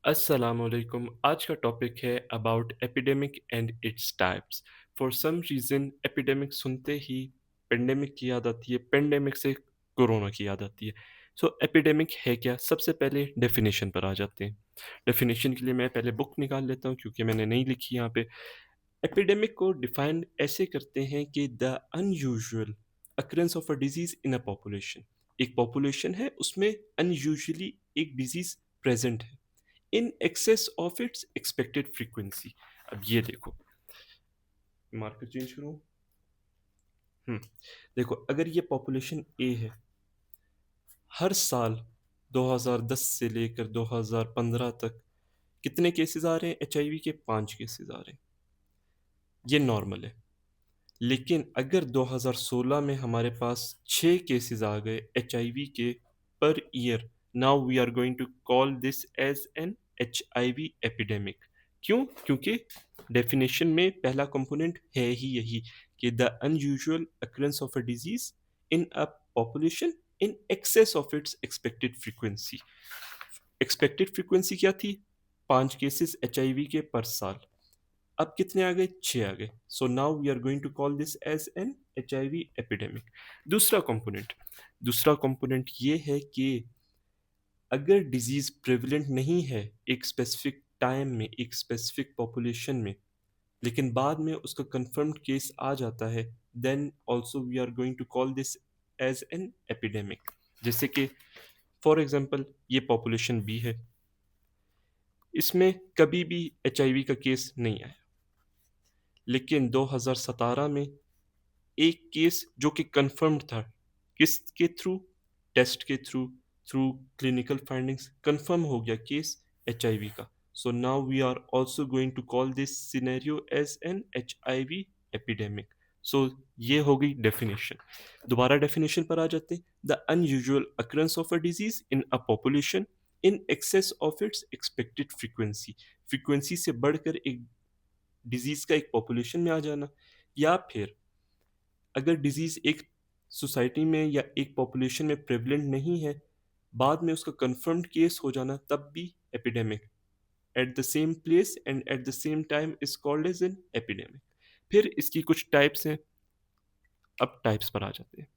अस्सलामुअलैकुम। आज का टॉपिक है about epidemic and its types. For some reason epidemic सुनते ही पेंडेमिक की याद आती है, पेंडेमिक से कोरोना की याद आती है। सो एपिडेमिक है क्या? सबसे पहले डेफिनेशन पर आ जाते हैं। डेफिनेशन के लिए मैं पहले बुक निकाल लेता हूँ क्योंकि मैंने नहीं लिखी यहाँ पे। एपिडेमिक को डिफाइन ऐसे करते हैं कि the unusual occurrence of a disease in a population. एक पॉपुलेशन है, उसमें अनयूजुअली एक डिजीज़ प्रेज़ेंट है। In excess of its expected frequency. अब ये देखो, मार्कर चेंज करूं। देखो, अगर ये पॉपुलेशन ए है, हर साल 2010 से लेकर 2015 तक कितने केसेस आ रहे हैं एचआईवी के? 5 केसेस आ रहे हैं। ये नॉर्मल है। लेकिन अगर 2016 में हमारे पास 6 केसेस आ गए एचआईवी के पर year, now we are going to call this as an HIV epidemic. क्यों? क्योंकि डेफिनेशन में पहला कंपोनेंट है ही यही कि the unusual occurrence of a disease in a population in excess of its expected frequency. Expected frequency क्या थी? 5 cases HIV के पर साल। अब कितने आ गए? 6 आ गए। So now we are going to call this as an HIV epidemic. दूसरा कंपोनेंट ये है कि अगर डिजीज प्रेवलेंट नहीं है एक स्पेसिफिक टाइम में, एक स्पेसिफिक पॉपुलेशन में, लेकिन बाद में उसका कंफर्म्ड केस आ जाता है, then also we are going to call this as an epidemic. जैसे कि फॉर एग्जाम्पल ये पॉपुलेशन बी है, इसमें कभी भी एचआईवी का केस नहीं आया, लेकिन 2017 में एक केस जो कि कंफर्म्ड था, किसके थ्रू? टेस्ट के through, through clinical findings confirm हो गया केस एचआईवी का। So now we are also going to call this scenario as an HIV epidemic. सो ये हो गई डेफिनेशन। दोबारा डेफिनेशन पर आ जाते हैं। The unusual occurrence of a disease in a population in excess of its expected frequency. Frequency से बढ़कर एक डिजीज का एक पॉपुलेशन में आ जाना, या फिर अगर डिजीज एक सोसाइटी में या एक पॉपुलेशन में प्रेवलेंट नहीं है, बाद में उसका कंफर्म्ड केस हो जाना, तब भी epidemic at the same place and at the same time is called as an epidemic. फिर इसकी कुछ टाइप्स हैं। अब टाइप्स पर आ जाते हैं।